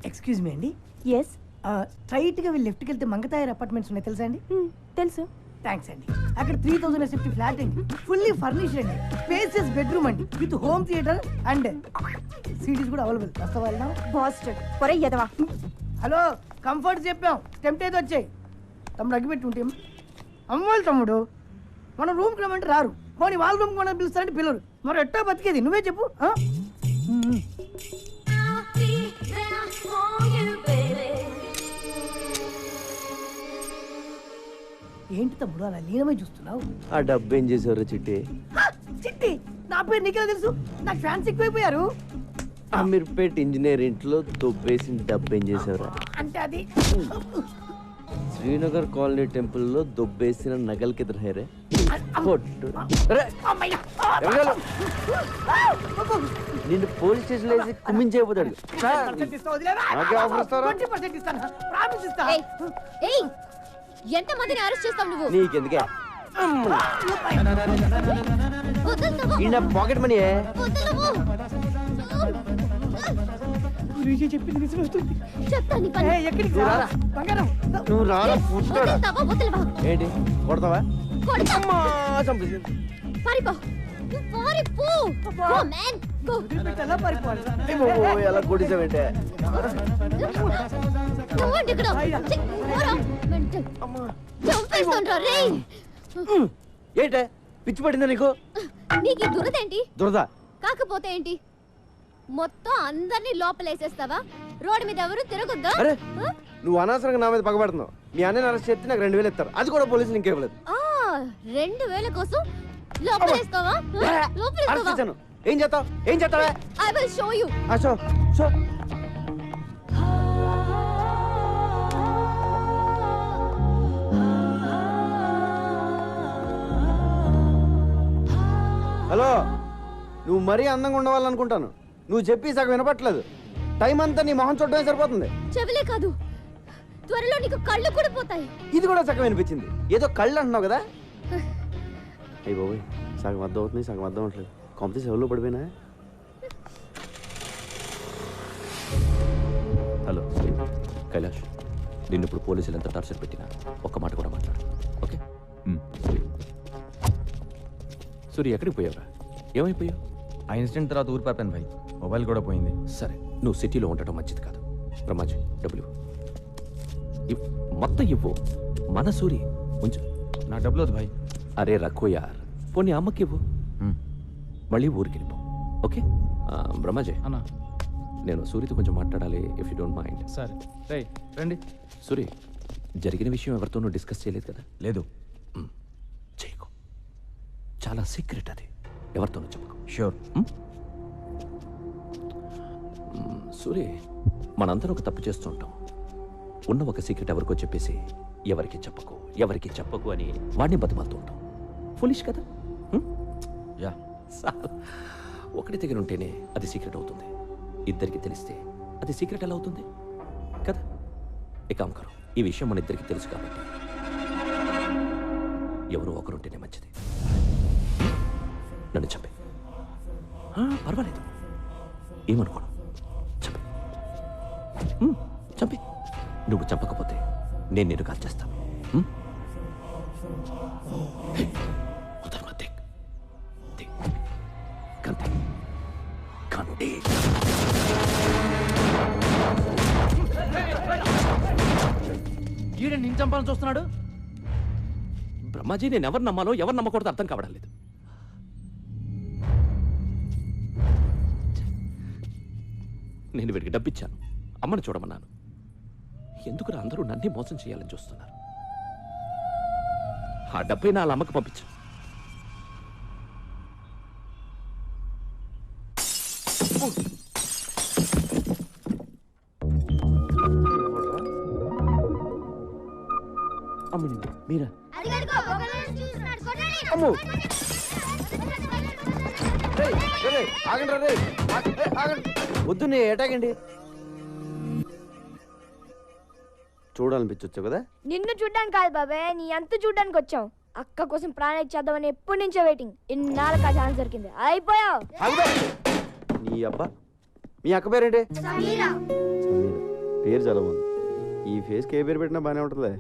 Excuse me అండి. Yes. స్ట్రైట్గా వెళ్ళి లెఫ్ట్కి వెళ్తే మంగతాయర్ అపార్ట్మెంట్స్ ఉన్నాయి తెలుసా అండి? తెలుసు. థ్యాంక్స్ అండి. అక్కడ 3000 SFT ఫ్లాట్ అండి, ఫుల్లీ ఫర్నిష్డ్ అండి, స్పేసియస్ బెడ్రూమ్ అండి, with home theatre and cities కూడా అవైలబుల్. వస్తావా? బాస్టర్డ్ పొరే ఎదవా. హలో, కంఫర్ట్ చెప్పాం, టెంప్ట్ వచ్చాయి. తమ్ముడు అగ్గిపెట్టి ఉంటే అమ్మాయిలు తమ్ముడు మన రూమ్కి రమ్మంటే రారు, పోనీ వాళ్ళ రూమ్కి మనం పిలుస్తారంటే పిల్లరు. మరి ఎట్టా బతికేది నువ్వే చెప్పు. ఏంటి తమ్ముడు అలా లీనమై చూస్తున్నావు? ఆ డబ్బు ఏం చేసేవారు చిట్టి? చిట్టి నా పేరు నీకెలా తెలుసు? నాకు ఫ్యాన్స్ ఎక్కువైపోయారు. అమీర్పేట్ ఇంజనీర్ ఇంట్లో దొబ్బేసిన డబ్బు ఏం చేసేవారా? అంటే అది శ్రీనగర్ కాలనీ టెంపుల్లో దొబ్బేసిన నగలకి ఎదురు హేరే నిన్ను పోలీస్ స్టేషన్ వేసి కుమ్మించేపోతాడు. ఎంత మందిని అరెస్ట్ చేస్తావు నువ్వు? నీకెందుకే ఈయన పాకెట్ మనీ. నువ్వు రారా ఏంటి కొడతావా? ఎలా కొడిసావంటే ఏంటే పిచ్చి పడిందా నీకు? నీకు దురదేంటి? దురద కాకపోతే ఏంటి? మొత్తం అందరినీ లోపలేసేస్తావా? రోడ్డు మీద ఎవరు తిరగొద్దా? అరే నువ్వు అనవసరంగా నా మీద పగబడుతున్నావు. మీ అన్నని అరెస్ట్ చేస్తే నాకు 2000 ఇస్తారు, అది కూడా పోలీసులు ఇంకేవ్వలేదు. 2000 కోసం లోపలేస్తావా? ఏం చేస్తావు? ఏం చేస్తావా? I will show you. Show show. Hello, నువ్వు మరీ అందంగా ఉండవాలనుకుంటాను. నువ్వు చెప్పి సగం వినపట్లేదు. టైం అంతా నీ మొహం చూడటమే సరిపోతుంది. చెవులే కాదు, త్వరలో నీకు కళ్ళు కూడా పోతాయి. ఇది కూడా సగం వినిపించింది. ఏదో కళ్ళు అంటున్నావు కదా? అయ్యి బాబోయ్, సగం అర్థం అవుతుంది, సగం అర్థం అవట్లేదు. కాంపిటీషన్ ఎవరిలో పడిపోయినా? హలో కైలాష్, నిన్ను ఇప్పుడు పోలీసులు ఎంత టార్చర్ పెట్టినా ఒక్క మాట కూడా మాట్లాడు, ఓకే? సూరి ఎక్కడికి పోయావురా? ఏమైపోయావు? ఆ ఇన్సిడెంట్ తర్వాత ఊరు పాపాను భాయ్, మొబైల్ కూడా పోయింది. సరే, నువ్వు సిటీలో ఉండటం మంచిది కాదు. బ్రహ్మాజీ, డబ్బులు మొత్తం ఇవ్వు. మన సూరి ఉంచు. నా డబ్బులు వద్దు భాయ్. అరే రఖో యార్, పోనీ అమ్మకి ఇవ్వు, మళ్ళీ ఊరికి వెళ్ళిపో, ఓకే? బ్రహ్మాజీ అన్నా, నేను సూరితో కొంచెం మాట్లాడాలి, ఇఫ్ యూ డోంట్ మైండ్. సరే రే రండి. సూరి, జరిగిన విషయం ఎవరితోనూ డిస్కస్ చేయలేదు కదా? లేదు. చేయకు, చాలా సీక్రెట్ అది, ఎవరితోనూ చెప్పకు. ష్యూర్. సూరి, మనందరం ఒక తప్పు చేస్తుంటాం. ఉన్న ఒక సీక్రెట్ ఎవరికో చెప్పేసి ఎవరికి చెప్పకు అని వాడిని బతిమాలుతూ ఉంటాం. ఫులిష్ కదా? యా. ఒకటి దగ్గర ఉంటేనే అది సీక్రెట్ అవుతుంది, ఇద్దరికి తెలిస్తే అది సీక్రెట్ ఎలా అవుతుంది కదా? ఇక అంకరు, ఈ విషయం మన ఇద్దరికి తెలుసు కాబట్టి ఎవరో ఒకరుంటేనే మంచిది. నన్ను చెప్పే, పర్వాలేదు, ఏమనుకోను, చెప్పే. చంపి. నువ్వు చంపకపోతే నేను నిన్ను కాల్ చేస్తాను. ఈడ నేను చంపాలని చూస్తున్నాడు. బ్రహ్మాజీ, నేను ఎవరు నమ్మాలో ఎవరు నమ్మకూడదో అర్థం కావడం లేదు. నేను వీడికి డబ్బిచ్చాను, అమ్మని చూడమన్నాను. ఎందుకురా అందరూ నన్ను మోసం చేయాలని చూస్తున్నారు? ఆ డబ్బై నా అమ్మకి పంపించు. మీరా? వద్దు, నీ ఏటాగండి. చూడాలనిపించవచ్చు కదా? నిన్ను చూడ్డానికి కాదు బాబాయ్, నీ అంత చూడ్డానికి వచ్చాం. అక్క కోసం ప్రాణం ఇచ్చేద్దామని ఎప్పటి నుంచో వెయిటింగ్. ఇన్నాళ్ళకి ఆ ఛాన్స్ దొరికింది, అయిపోయావు. నీ అబ్బా, మీ అక్క పేరేంటి? పేరు చాలా బాగుంది. ఈ ఫేస్కి ఏ పేరు పెట్టినా బాగానే ఉంటుందిలే.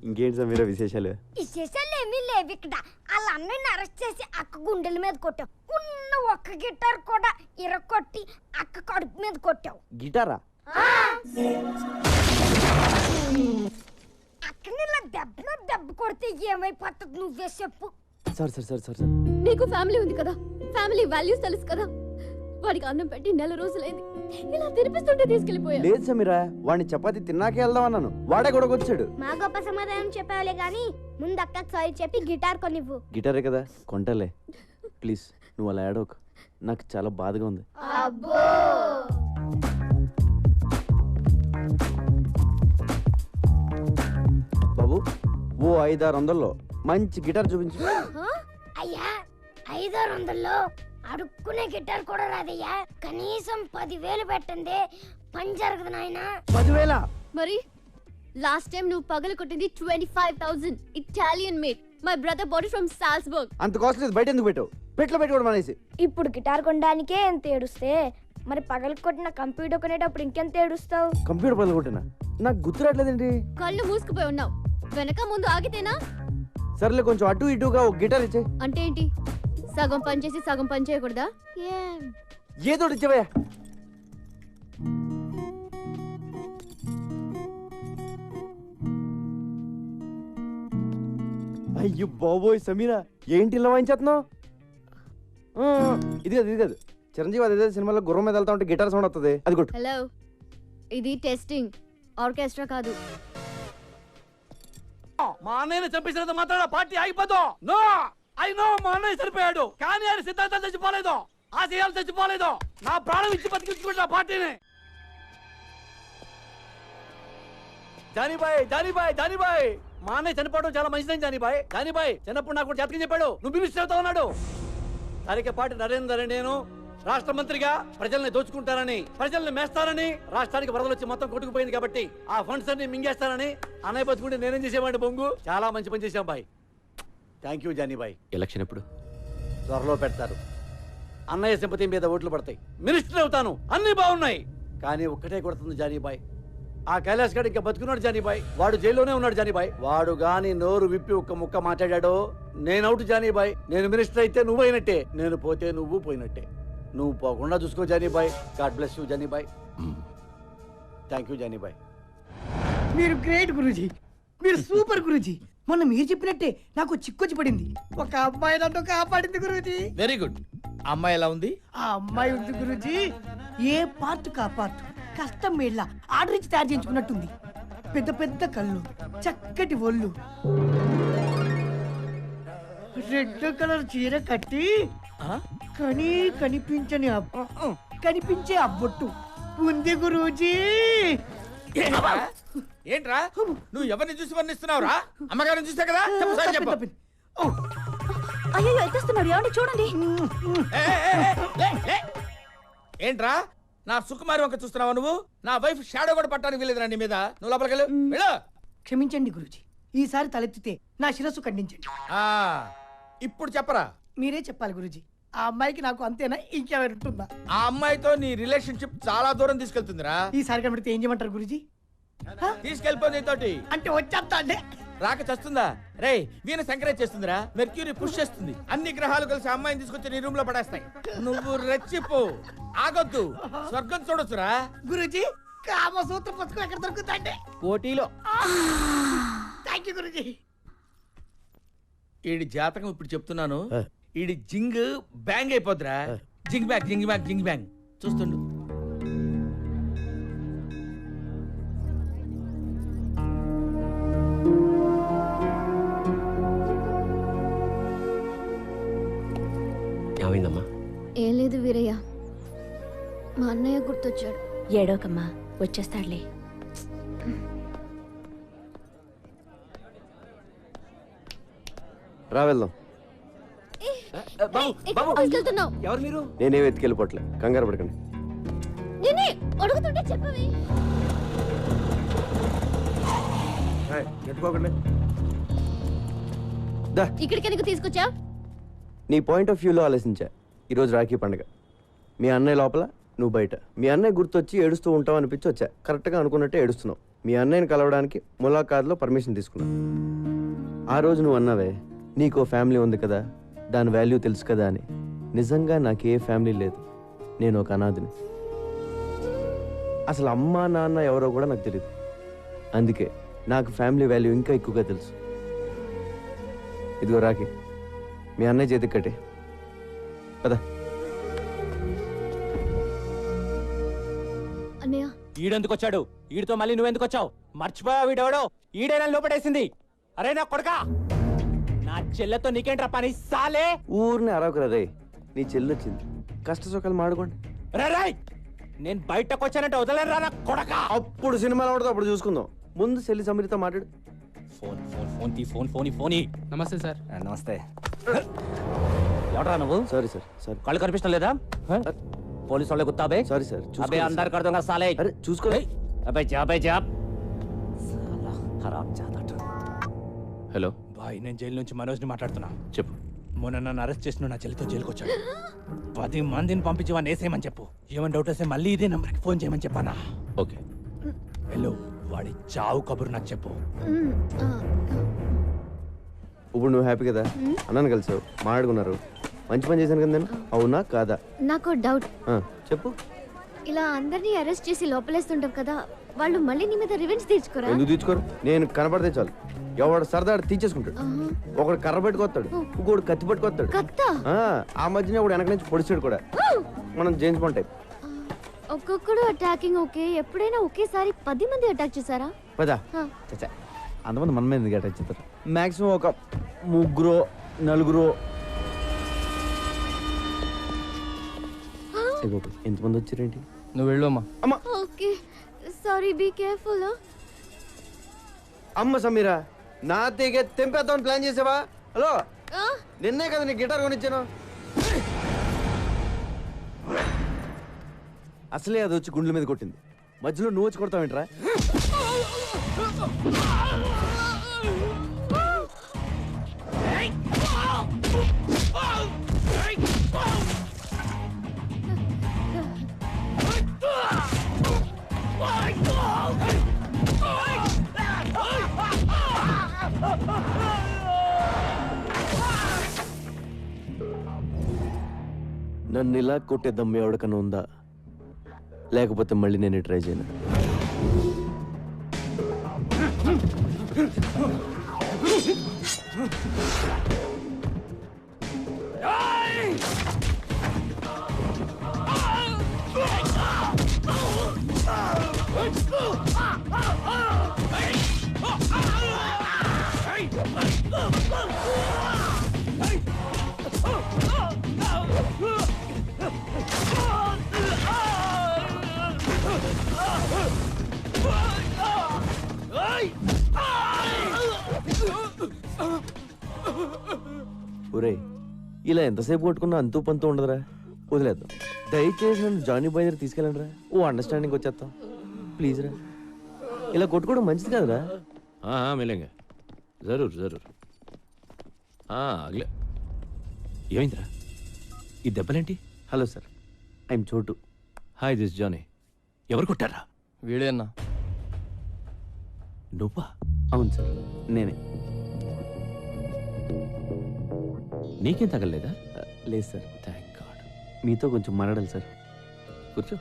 ఇంకేంటి సమీరా విశేషాలు? విశేషాలు ఏమీ లేవు ఇక్కడ. వాళ్ళ అన్నయ్యని అరెస్ట్ చేసి అక్క గుండెల మీద కొట్టావు. ఉన్న ఒక్క గిటార్ కూడా ఇరగొట్టి అక్క కడుపు మీద కొట్టావు. గిటారా? అక్కని ఇలా దెబ్బ కొడితే ఏమైపోతుంది నువ్వే చెప్పు. సార్ నీకు ఫ్యామిలీ ఉంది కదా, ఫ్యామిలీ వాల్యూస్ తెలుసు కదా. వాడికి అన్నం పెట్టి 4 రోజులైంది, ఇలా తినిపిస్తుంటే తీసుకెళ్లిపోయా. లేదు సమీరా, వాడిని చపాతి తిన్నాకే వెళ్దాం అన్నాను, వాడే కూడా వచ్చాడు. మా గొప్ప సమాధానం చెప్పావులే గాని ముందు అక్కకి సారీ చెప్పి గిటార్ కొనివ్వు. గిటారే కదా, కొంటలే. ప్లీజ్ నువ్వు అలా ఏడవకు, నాకు చాలా బాధగా ఉంది. అబ్బో బాబు, ఓ 500-600లో మంచి గిటార్ చూపించు. అయ్యా 500లో అడుక్కునే గిటార్ కూడా రాదయ్యా. కనీసం 10,000 పెట్టండి, పని జరగదు నాయనా. 10,000? మరి లాస్ట్ టైం నువ్వు పగలు కొట్టింది 25,000 Italian made. My brother body from Salzburg. అంత కాస్ట్లీ బయట ఎందుకు పెట్టావు? పెట్లో పెట్టుకోవడం అనేసి. ఇప్పుడు గిటార్ కొనడానికే ఎంత ఏడుస్తే మరి పగలు కొట్టిన కంప్యూటర్ కొనేటప్పుడు ఇంకెంత ఏడుస్తావు? కంప్యూటర్ పనులు కొట్టినా నాకు గుర్తురాట్లేదండి. కళ్ళు మూసుకుపోయి ఉన్నావు, వెనక ముందు ఆగితేనా? సర్లే, కొంచెం అటు ఇటుగా ఒక గిటార్ ఇచ్చే. అంటే ఏంటి, సగం పని చేసి సగం పని చేయకూడదా? ఏదో ఇచ్చేవయ్యా. అయ్యో బాబోయ్ సమీరా, ఏంటి ఇలా వాయించేస్తున్నావు? ఇది కాదు చిరంజీవి అదే సినిమాలో గుర్రం మీద వెళ్తా ఉంటే గిటార్ సౌండ్ వస్తుంది, అది కొట్టు. హలో, ఇది టెస్టింగ్, ఆర్కెస్ట్రా కాదు. మా అన్నయ్యని చంపేసినంత మాత్రాన పార్టీ ఆగిపోదు. నో, ఐ నో మా అన్నయ్య చనిపోయాడు, కానీ ఆయన సిద్ధాంతం చచ్చిపోలేదు, ఆశయాలు చచ్చిపోలేదు. నా ప్రాణం ఇచ్చి బతికించుకుంటా పార్టీని. జానీబాయ్ మా అన్నయ్య చనిపోవడం చాలా మంచిదని జానీబాయ్ చిన్నప్పుడు నాకు జాతకం చెప్పాడు, నువ్వు మినిస్టర్ అవుతా ఉన్నాడు. తరికపాటి నరేందర్ నేను రాష్ట్ర మంత్రిగా ప్రజల్ని దోచుకుంటారని, ప్రజల్ని మేస్తారని, రాష్ట్రానికి వరదలు వచ్చి మొత్తం కొట్టుకుపోయింది కాబట్టి ఆ ఫండ్స్ అన్ని మింగేస్తారని అన్నయ్య బతుకుంటే నేనేం చేసేవాడిని బొంగు. చాలా మంచి పని చేశాం బాయ్. థ్యాంక్ యూ జానీబాయ్. ఎలక్షన్ ఎప్పుడు? త్వరలో పెడతారు. అన్నయ్య సింపతి మీద ఓట్లు పడతాయి, మినిస్టర్ అవుతాను, అన్ని బాగున్నాయి. కానీ ఒక్కటే కొడుతుంది జానీబాయ్, ఆ కైలాస్ గడ్ ఇంకా బతుకున్నాడు జానీబాయ్. వాడు జైల్లోనే ఉన్నాడు జానీబాయ్. వాడు గాని నోరు విప్పి ఒక్క ముక్క మాట్లాడాడో నేను అవుట్ జానీబాయ్. నేను మినిస్టర్ అయితే నువ్వు అయినట్టే, నేను పోతే నువ్వు పోయినట్టే. నువ్వు పోకుండా చూసుకో Jani Bhai. God bless you Jani Bhai. Thank you Jani Bhai. మీరు గ్రేట్ గురూజీ, మీరు సూపర్ గురూజీ. మొన్న మీరు చెప్పినట్టే నాకు చిక్కొచ్చి పడింది. ఒక అమ్మాయి నన్ను కాపాడింది గురూజీ. Very good. అమ్మాయి ఎలా ఉంది? ఆ అమ్మాయి ఉంది గురూజీ, ఏ పార్ట్ కా పార్ట్ కష్టం మేళ్ళ ఆర్డర్ ఇచ్చి తయారు చేయించుకున్నట్టుంది. పెద్ద పెద్ద కళ్ళు, చక్కటి ఒళ్ళు, రెడ్ కలర్ చీర కట్టి కనిపించే అబ్బొట్టు ఉంది గురూజీ. ఏంట్రా నువ్వు ఎవరిని చూసి వర్ణిస్తున్నావురా? అమ్మగారిని చూసా కదా, చెప్పు సార్ చెప్పు. అయ్యో ఎత్తేస్తున్నాడు, ఏమండి చూడండి. ఏంట్రా నా సుకుమారి వంక చూస్తున్నావా నువ్వు? నా వైఫ్ షాడో కూడా పట్టానికి వెళ్ళేదిరా నీ మీద. నువ్వు లోపలికి వెళ్ళు. క్షమించండి గురూజీ, ఈసారి తలెత్తితే నా శిరస్సు ఖండించండి. ఇప్పుడు చెప్పరా. మీరే చెప్పాలి గురూజీ, ఆ అమ్మాయికి నాకు అంతేనా ఇంకెవరు ఉంటుందా? ఆ అమ్మాయితో నీ రిలేషన్షిప్ చాలా దూరం తీసుకెళ్తుందిరా. ఈసారి కనబడితే ఏం చేయమంటారు గురూజీ? తీసుకెళ్ళిపో నీతోటి. అంటే వచ్చేస్తా అండి. రాక చస్తుందా? రే వీణ ఎంకరేజ్ చేస్తుందిరా, మెర్క్యూరీ పుష్ చేస్తుంది. అన్ని గ్రహాలు కలిసి అమ్మాయిని తీసుకొచ్చి నీ రూమ్ లో పడేస్తాయి. నువ్వు రెచ్చిపో, ఆగొద్దు, స్వర్గం చూడొచ్చురా. గురూజీ, కామసూత్ర పుస్తకం ఎక్కడ దొరుకుతాండి? పోటీలో. Thank you Guruji. ఈడి జాతకం ఇప్పుడు చెప్తున్నాను, ఈడి జింగ్ బ్యాంగ్ అయిపోద్దిరా. జింగ్ బ్యాంగ్ జింగ్ బ్యాంగ్ జింగ్ బ్యాంగ్ చూస్తుండు. ఏమైందమ్మా? ఏం లేదు వీరయ్య, మా అన్నయ్య గుర్తొచ్చాడు. ఏడోకమ్మా, వచ్చేస్తాడులే. రా వెళ్దాం. తీసుకెళ్తున్నావు? ఎవరు మీరు? నేనేం ఎత్తుకెళ్ళిపోవట్లే, కంగారు పడకండి. నేనే అడుగుతుంటే చెప్పవే. ఇక్కడికి ఎందుకు తీసుకొచ్చా? నీ పాయింట్ ఆఫ్ వ్యూలో ఆలోచించా. ఈరోజు రాఖీ పండుగ, మీ అన్నయ్య లోపల, నువ్వు బయట. మీ అన్నయ్య గుర్తొచ్చి ఏడుస్తూ ఉంటావు అనిపించి వచ్చా. కరెక్ట్గా అనుకున్నట్టే ఏడుస్తున్నావు. మీ అన్నయ్యని కలవడానికి ములాఖాత్లో పర్మిషన్ తీసుకున్నావు. ఆ రోజు నువ్వు అన్నావే, నీకు ఫ్యామిలీ ఉంది కదా, దాని వాల్యూ తెలుసు కదా అని. నిజంగా నాకు ఏ ఫ్యామిలీ లేదు, నేను ఒక అనాథిని. అసలు అమ్మా నాన్న ఎవరో కూడా నాకు తెలియదు. అందుకే నాకు ఫ్యామిలీ వాల్యూ ఇంకా ఎక్కువగా తెలుసు. ఇదిగో రాఖీ, మీ అన్నయ్య చేతికి కట్టే కదా. అన్నయ్య ఈడెందుకు వచ్చాడు? ఈడితో మళ్ళీ నువ్వెందుకు వచ్చావు? మర్చిపోయా వీడెవడో? ఈడేనా లోపడేసింది? అరే నా కొడకా, నా చెల్లెతో నీకేంట్రా పని సాలే? ఊరిని అరవకురా రే, నీ చెల్లి వచ్చింది, కష్ట సుఖాలు మాడుకోండి. రే నేను బయటకు వచ్చానంటే వదలరా నా కొడకా. అప్పుడు సినిమాలో ఉండదు, అప్పుడు చూసుకుందాం. ముందు చెల్లి సమీరితో మాట్లాడు. ఫోన్ ఫోన్ ఫోన్ తీ, ఫోన్ ఫోన్ ఫోన్. నమస్తే సార్. నమస్తే. ఎవడరా నువ్వు? Sorry sir, sorry. కళ్ళు కనిపించడం లేదా? పోలీసు వాళ్ళే గుత్తాబే. సారీ సార్, అబే అందరు కడతాం సాలే. అరే చూసుకో. అబే జాబ్ సాలా ఖరాబ్ జాదట. హలో బాయ్, నేను జైలు నుంచి మనోజ్ని మాట్లాడుతున్నా. చెప్పు. మొన్న నన్ను అరెస్ట్ చేసిన నా చెల్లితో జైలుకి వచ్చాడు. 10 మందిని పంపించి వాడిని వేసేయమని చెప్పు. ఏమైనా డౌట్ వస్తే మళ్ళీ ఇదే నంబర్కి ఫోన్ చేయమని చెప్పానా? ఓకే. హలో, వాడి చావు కబురు నాకు చెప్పు. ఇప్పుడు నువ్వు హ్యాపీ కదా? అన్నాను కలిసావు, మాట్లాడుకున్నారు, మంచి పని చేశాను కదా నేను. అవునా కాదా? నాకు డౌట్. చెప్పు. ఇలా అందరినీ అరెస్ట్ చేసి లోపలేస్తుంటాం కదా, వాళ్ళు మళ్ళీ నీ మీద రివెంజ్ తీర్చుకోరా? ఎందుకు తీసుకోరు? నేను కనపడితే చాలు, ఎవడు సరదాడు తీసేసుకుంటాడు. ఒకడు కర్ర పెట్టుకొస్తాడు, ఇంకోడు కత్తి పట్టుకొస్తాడు. కత్తా? ఆ మధ్యన ఒకడు వెనక నుంచి పొడిచాడు కూడా. మనం జేమ్స్ బాండ్ టైప్. ఒక్కొక్కడు అటాకింగ్ ఓకే, ఎప్పుడైనా ఒకేసారి 10 మంది అటాక్ చేశారా? పదా చచ్చా, అంతమంది మన మీద ఎందుకు అటాక్ చేస్తారు? మాక్సిమం ఒక 3 4. ఎంతమంది వచ్చారేంటి? నువ్వు వెళ్ళు అమ్మా. అమ్మ ఓకే సారీ, బీ కేర్ఫుల్. అమ్మ సమీరా, నా తీగ తెంపేద్దామని ప్లాన్ చేసావా? హలో, నిన్నే కదా నీకు గిటార్ కొనిచ్చాను. అసలే అది వచ్చి గుండెల మీద కొట్టింది, మధ్యలో నువ్వు వచ్చి కొడతావేంట్రా? నన్ను ఇలా కొట్టే దమ్ము ఎవడికన్నా ఉందా? లేకపోతే మళ్ళీ నేను ట్రై చేయను. ఒరే, ఇలా ఎంతసేపు కొట్టుకున్నా అంతూ పంతూ ఉండదురా, వదిలేద్దాం. దయచేసి నన్ను జానీ బాయ్ దగ్గర తీసుకెళ్ళండి రా, ఓ అండర్స్టాండింగ్ వచ్చేస్తాం ప్లీజ్ రా. ఇలా కొట్టుకోవడం మంచిది కదరా. మిలేంగా జరూర్ జరూర్. అగలే. ఏమైందిరా? ఈ దెబ్బలేంటి? Hello sir, I'm Chhotu. Hi, this Johnny. ఎవరు కొట్టారా? వీడే అన్నా. నువ్వా? అవును సార్, నేనే. నీకేం తగలలేదా? లేదు సార్. Thank God. మీతో కొంచెం మాట్లాడాలి సార్. కూర్చో.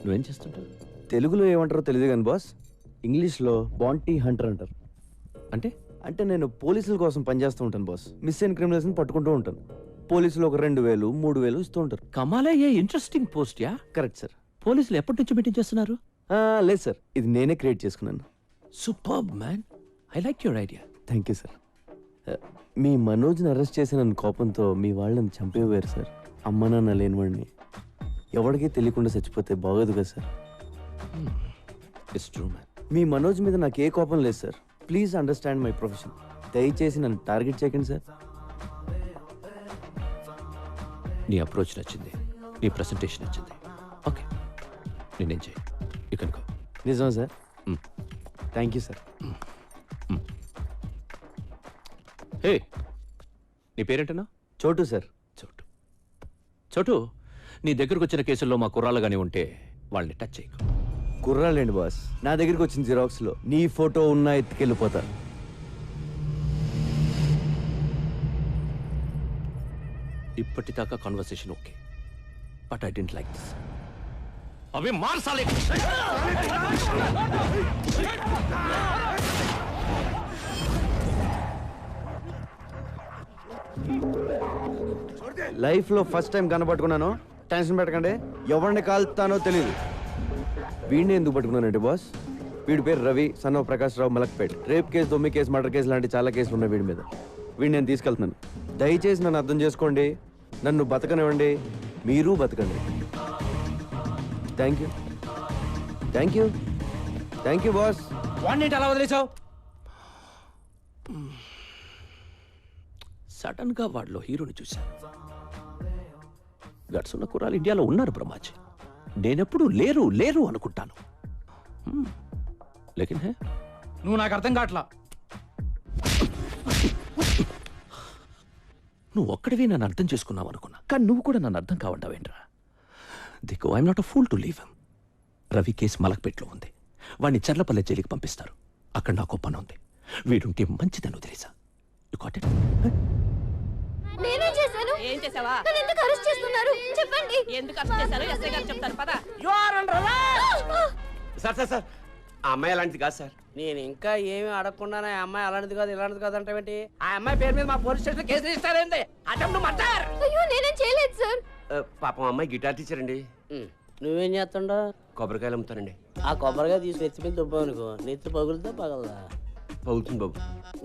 నువ్వేం చేస్తుంటావు? తెలుగులో ఏమంటారో తెలియదు కానీ బాస్, ఇంగ్లీష్లో బాంటీ హంటర్ అంటారు. అంటే అంటే నేను పోలీసుల కోసం పనిచేస్తూ ఉంటాను బాస్. మిస్ అయిన క్రిమినల్స్ని పట్టుకుంటూ ఉంటాను. పోలీసులు ఒక 2000 3000 ఇస్తూ ఉంటారు. కమాలా, ఏ ఇంట్రెస్టింగ్ పోస్ట్ యా. Correct sir. పోలీసులు ఎప్పటి నుంచి మీటింగ్ చేస్తున్నారు? లేదు సార్, ఇది నేనే క్రియేట్ చేసుకున్నాను. Superb man, I like your idea. Thank you sir. మీ మనోజ్ని అరెస్ట్ చేసిన కోపంతో మీ వాళ్ళని చంపేవారు సార్. అమ్మ నాన్న లేనివాడిని ఎవరికీ తెలియకుండా చచ్చిపోతే బాగోదు కదా సార్. It's true man. మీ మనోజ్ మీద నాకు ఏ కోపం లేదు sir. Please understand my profession. దయచేసి నన్ను టార్గెట్ చేయకండి సార్. నీ అప్రోచ్ నచ్చింది, నీ ప్రెసెంటేషన్ నచ్చింది. ఓకే, నేనేం చేయి, యూ కెన్ గో. నిజమా sir? Thank you sir. Hey, నీ పేరేంటన్నా? చోటు సార్. చోటు. చోటు, నీ దగ్గరకు వచ్చిన కేసుల్లో మా కుర్రాళ్ళు కానీ ఉంటే వాళ్ళని టచ్ చేయకు. కుర్రాలేండి బాస్, నా దగ్గరికి వచ్చిన జిరాక్స్లో నీ ఫోటో ఉన్నా ఎత్తుకెళ్ళిపోతా. ఇప్పటిదాకా conversation okay, but I don't like this. అవి మార్చాలి. లైఫ్లో ఫస్ట్ టైం కనపట్టుకున్నాను. టెన్షన్ పెట్టకండి, ఎవరిని కాల్తానో తెలియదు. వీడిని ఎందుకు పట్టుకున్నానంటే బాస్, వీడి పేరు Ravi, son of Prakash Rao, Malakpet. Rape case, దొమ్మి కేసు, మర్డర్ కేసు లాంటి చాలా కేసులు ఉన్నాయి వీడి మీద. వీడిని నేను తీసుకెళ్తున్నాను. దయచేసి నన్ను అర్థం చేసుకోండి, నన్ను బతకనివ్వండి, మీరు బతకండి. Thank you, thank you, thank you boss. వాడిని అలా వదిలేసావు? సడన్ గా వాడిలో హీరోని చూశాను. గట్స్ ఉన్న కుర్రాలు ఇండియాలో ఉన్నారు బ్రహ్మాజీ. నేనెప్పుడు లేరు లేరు అనుకుంటాను. లేకిన్ హే, నువ్వు నాకు అర్థం కావట్లా. నువ్వు ఒక్కడివి నన్ను అర్థం చేసుకున్నావు అనుకున్నా, కానీ నువ్వు కూడా నన్ను అర్థం కావంటావేంట్రా? దిక్కు I'm not a fool to leave him. Ravi case మలక్పేట్లో ఉంది. వాడిని చర్లపల్లె జైలుకి పంపిస్తారు. అక్కడ నాకు పని ఉంది. వీడుంటే మంచిదని వదిలేసా. You got it? నేనేం చేశాను? ఏం చేసావా? నన్ను ఎందుకు అరెస్ట్ చేస్తున్నారు? చెప్పండి. ఎందుకు అరెస్ట్ చేశారు? ఎస్ఐ గారు చెప్తారు పద. సార్ సార్ సార్, ఆ అమ్మాయి అలాంటిది కాదు సార్. నేను ఇంకా ఏమి అడగకుండానే ఆ అమ్మాయి అలాంటిది కాదు ఇలాంటిది కాదు అంటే ఆ అమ్మాయి పేరు మీద మా పోలీస్ స్టేషన్ కేసు ఇస్తారేంటి? Attempt murder. అయ్యో నేనేం చేయలేదు సార్. పాపం అమ్మాయి గిటార్ టీచర్ అండి. నువ్వేం చేస్తుండో? కొబ్బరికాయలు అమ్ముతానండి. ఆ కొబ్బరిగా తీసి నెత్తి మీద దుబ్బావనుకో, నెత్తి పగులుతా పగలదా? పగులుతుంది బాబు.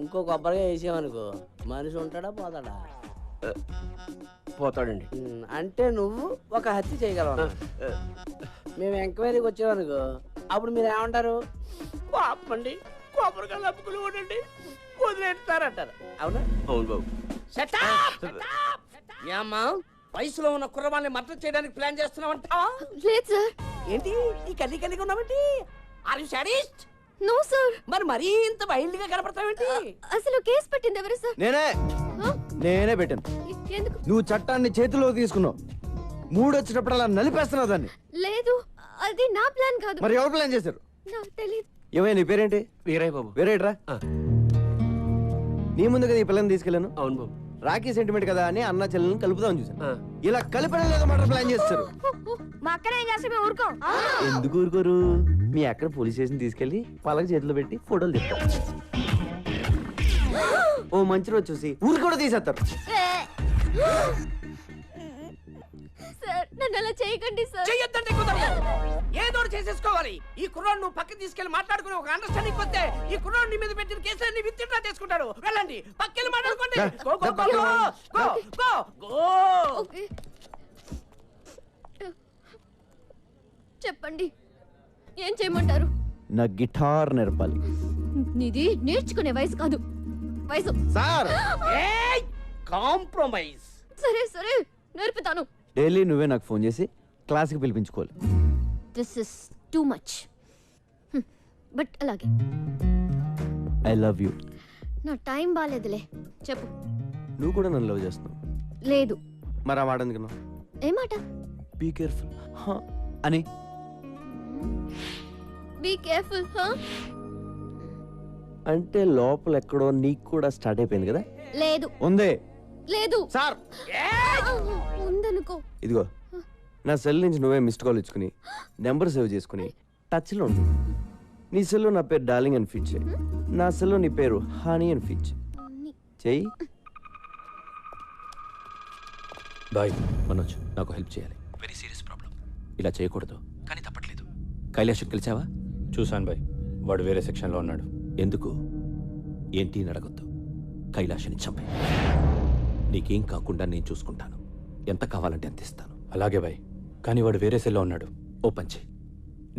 ఇంకో కొబ్బరిగా వేసావనుకో, మనిషి ఉంటాడా పోతాడా? పోతాడండి. అంటే నువ్వు ఒక హత్య చేయగలవు. మేము ఎంక్వైరీకి వచ్చామనుకో, అప్పుడు మీరు ఏమంటారు? పాపండి, కొబ్బరికాయలు అప్పుకులు ఉండండి, వదిలేస్తారంటారు. అవునా? అవును బాబు. ఏమ్మా, వయసులో ఉన్న కుర్రవాళ్ళని మర్డర్ చేయడానికి ప్లాన్ చేస్తున్నావంటా? లేదు సార్. ఏంటి ఈ కల్లి కలిగి ఉన్నావేంటి? Are you sadist? No sir. మరి మరీ ఇంత వైల్డ్ గా కనపడతావేంటి? అసలు కేసు పెట్టింది ఎవరు సార్? నేనే పెట్టాను. ఎందుకు? నువ్వు చట్టాన్ని చేతిలో తీసుకున్నావు. మూడొచ్చినప్పుడు అలా నలిపేస్తున్నావు దాన్ని. లేదు, అది నా ప్లాన్ కాదు. మరి ఎవరు ప్లాన్ చేశారు? నాకు తెలియదు. ఏమైనా నీ పేరేంటి? వీరయ్య బాబు. వేరేట్రా? నీ ముందు కదా ఈ పిల్లని తీసుకెళ్ళాను. అవును బాబు. రాఖీ సెంటిమెంట్ కదా అని అన్న చెల్లెలను కలుపుదామని చూసాను. ఇలా కలిపడం లేదో మటర్ ప్లాన్ చేస్తారు. మా అక్కడ ఏం చేస్తే మేము ఊరుకోం. ఎందుకు ఊరుకోరు? మీ అక్కడ పోలీస్ స్టేషన్ తీసుకెళ్లి పలక చేతిలో పెట్టి ఫోటోలు తీస్తారు. ఓ మంచి రోజు చూసి ఊరు కూడా తీసేస్తారు. సార్ నన్ను అలా చేయకండి సార్. చెయ్యొద్దంటే కుదరదు. ఏదో చేసేసుకోవాలి. ఈ కుర్రాడు నువ్వు పక్కకి తీసుకెళ్లి మాట్లాడుకుని ఒక అండర్స్టాండింగ్ వస్తే ఈ కుర్రాడు నీ మీద పెట్టిన కేసులన్నీ విత్డ్రా చేసుకుంటాడు. వెళ్ళండి, పక్కకి మాట్లాడుకోండి. Go go go go go go. Okay, చెప్పండి, ఏం చేయమంటారు? నా గిటార్ నేర్పాలి. నీది నేర్చుకునే వయసు కాదు, వయసు. సార్ ఏయ్, కాంప్రమైజ్. సరే సరే, నేర్పుతాను. డైలీ నువ్వే నాకు ఫోన్ చేసి క్లాస్కి పిలిపించుకోవాలి. This is too much, but అలాగే. I love you. నా టైం బాగాలేదులే, చెప్పు. నువ్వు కూడా నన్ను లవ్ చేస్తున్నావు. లేదు. మరి ఆ మాట ఎందుకు? ఏ మాట? బీ కేర్ఫుల్ అని. బీ కేర్ఫుల్ అంటే లోపల ఎక్కడో నీకు కూడా స్టార్ట్ అయిపోయింది కదా? లేదు. ఉందే. లేదు సార్. ఉందనుకో. ఇదిగో నా సెల్ నుంచి నువ్వే మిస్డ్ కాల్ ఇచ్చుకుని నెంబర్ సేవ్ చేసుకుని టచ్లో ఉండు. నీ సెల్లో నా పేరు డార్లింగ్ అని ఫీచ్ చేయి. నా సెల్లో నీ పేరు హనీ అని ఫీచ్ చెయ్యి. బాయ్ మనోజ్, నాకు హెల్ప్ చేయాలి. Very serious problem. ఇలా చేయకూడదు, కానీ తప్పట్లేదు. కైలాష్ కలిసావా? చూశాను బాయ్, వాడు వేరే సెక్షన్లో ఉన్నాడు. ఎందుకు? ఏంటి అని అడగొద్దు. కైలాష్ని చంపే. నీకేం కాకుండా నేను చూసుకుంటాను. ఎంత కావాలంటే అంత ఇస్తాను. అలాగే బాయ్, కానీ వాడు వేరే సెల్లో ఉన్నాడు. ఓ పంచి,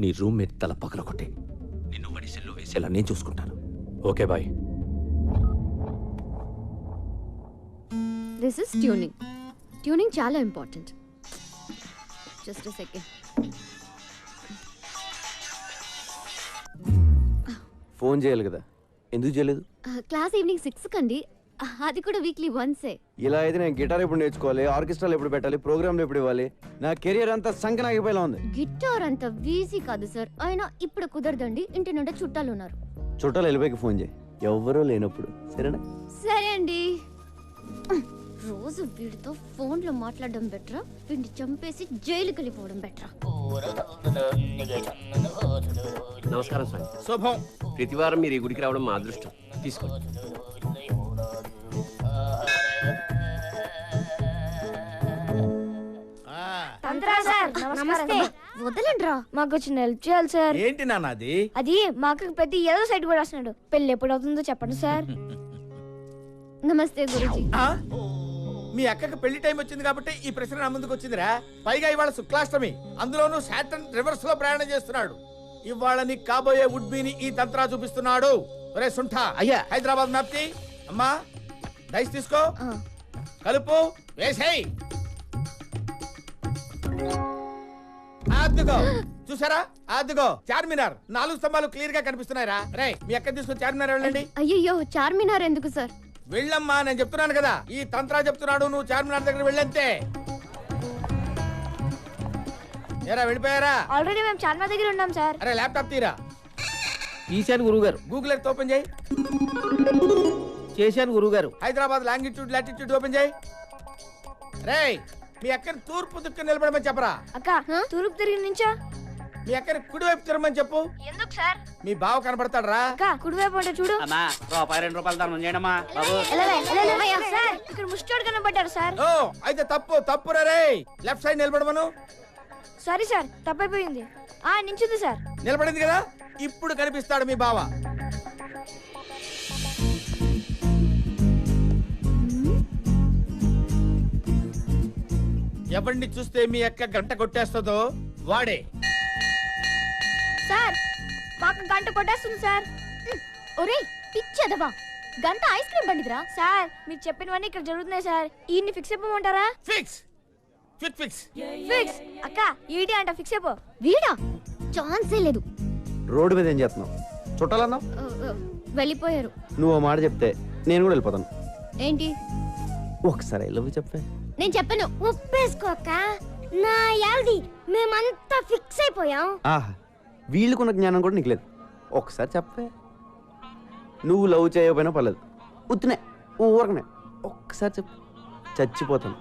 నీ రూమ్మేట్ తల పగలగొట్టే నిన్ను వాడి సెల్లో వేసేలా నేను చూసుకుంటాను. Okay bye. This is tuning. Tuning చాలా important. Just a second. Phone చేయాలి కదా, ఎందుకు చేయలేదు? క్లాస్ ఈవినింగ్ 6 కండి. అది కూడా వీక్లీ వన్సే. ఇలా అయితే నేను గిటార్ ఎప్పుడు నేర్చుకోవాలి, ఆర్కెస్ట్రాలు ఎప్పుడు పెట్టాలి, ప్రోగ్రాంలు ఎప్పుడు ఇవ్వాలి? నా కెరియర్ అంతా సంకనాగిపోయేలా ఉంది. గిటార్ అంత ఈజీ కాదు సార్. అయినా ఇప్పుడు కుదరదండి, ఇంటి నుండి చుట్టాలు ఉన్నారు. చుట్టాలు వెళ్ళిపోయి ఫోన్ చేయి, ఎవరూ లేనప్పుడు. సరేనా? సరే అండి. రోజు వీడితో ఫోన్లో మాట్లాడడం బెటరా, వీడిని చంపేసి జైలుకి వెళ్ళిపోవడం బెటరా? నమస్కారం స్వామి. శుభం. ప్రతి వారం మీరు ఈ గుడికి రావడం మా అదృష్టం. తీసుకోండి. తంత్రా సార్ నమస్తే. వదలండి రా. మాకు చిన్న హెల్ప్ చేయాలి సార్. ఏంటి నాన్నది? అది మా అక్కకి పెద్ద ఏదో సైడ్ కూడా వస్తున్నాడు. పెళ్లి ఎప్పుడు అవుతుందో చెప్పండి సార్. నమస్తే గురుజీ. ఆ? మీ అక్కకి పెళ్లి టైం వచ్చింది కాబట్టి ఈ ప్రశ్న నా ముందుకు వచ్చిందిరా. పైగా ఇవాళ శుక్లాష్టమి, అందులోనూ సాటర్న్ రివర్స్ లో ప్రయాణం చేస్తున్నాడు. ఇవాళ నీకు కాబోయే వుడ్బీని ఈ తంత్రా చూపిస్తున్నాడు. ఒరే సుంఠా, అయ్యా. హైదరాబాద్ మ్యాప్ తీ. అమ్మా డైస్ తీసుకో, కలుపు, వేసేయ్. అద్దుగో, చూసారా? అద్దుగో చార్మినార్ 4 స్తంభాలు క్లియర్ గా కనిపిస్తున్నాయిరా. రే మీ అక్క తీసుకొని చార్మినార్ వెళ్ళండి. అయ్యయ్యో, చార్మినార్ ఎందుకు సార్? వెళ్ళమ్మా, నేను చెప్తున్నాను కదా. ఈ తంత్రా చెప్తున్నాడు, నువ్వు చార్మినార్ దగ్గర వెళ్ళంతే. ఏరా వెళ్ళిపోయారా? ఆల్రెడీ మేము చార్మినార్ దగ్గర ఉన్నాం సార్. అరే ల్యాప్టాప్ తీరా. తీశాను గురుగారు. గూగుల్ ఎర్త్ ఓపెన్ చేయి. చేశాను గురుగారు. హైదరాబాద్ లాంగిట్యూడ్ లాటిట్యూడ్ ఓపెన్ చేయి. రేయ్ మీ అక్కని తూర్పు దిక్కు నిలబడమని చెప్పరా. అక్క తూర్పు తిరిగి నుంచా? మీ అక్కని కుడివైపు తిరగమని చెప్పు. ఎందుకు సార్? మీ బావ కనపడతాడు రా. అక్క కుడివైపు అంటే చూడు. అమ్మా ₹2 ధర్మం చేయడమ్మా బాబు. సార్ ఇక్కడ ముష్టోడు కనబడ్డారు సార్. ఓ అయితే తప్పు రే. లెఫ్ట్ సైడ్ నిలబడమను. సారీ సార్, తప్పైపోయింది. నించుంది సార్. నిలబడింది కదా, ఇప్పుడు కనిపిస్తాడు మీ బావ. ఎవరిని చూస్తే మీ అక్క గంట కొట్టేస్తుందో వాడే. సార్ మాకు గంట కొట్టేస్తుంది సార్. ఒరే పిచ్చెదవా, గంట ఐస్ క్రీమ్ బండిదిరా. సార్ మీరు చెప్పినవన్నీ ఇక్కడ జరుగుతున్నాయి సార్. ఈయన్ని ఫిక్స్ అయిపోమంటారా? Fix fix fix fix. అక్క ఈడి అంట ఫిక్స్ అయిపో. వీడా? ఛాన్సే లేదు. రోడ్డు మీద ఏం చేస్తున్నావు? చుట్టాలన్నావు, వెళ్ళిపోయారు. నువ్వు మాట చెప్తే నేను కూడా వెళ్ళిపోతాను. ఏంటి? ఒకసారి లవ్ చెప్పే. నేను చెప్పను. ఒప్పేసుకోక నా యాల్ది మేమంతా ఫిక్స్ అయిపోయాం. ఆహా, వీళ్ళకున్న జ్ఞానం కూడా నీకు లేదు. ఒకసారి చెప్పే. నువ్వు లవ్ చేయకపోయినా పర్లేదు, ఉత్తినే ఊరకనే ఒక్కసారి చెప్పు, చచ్చిపోతాను.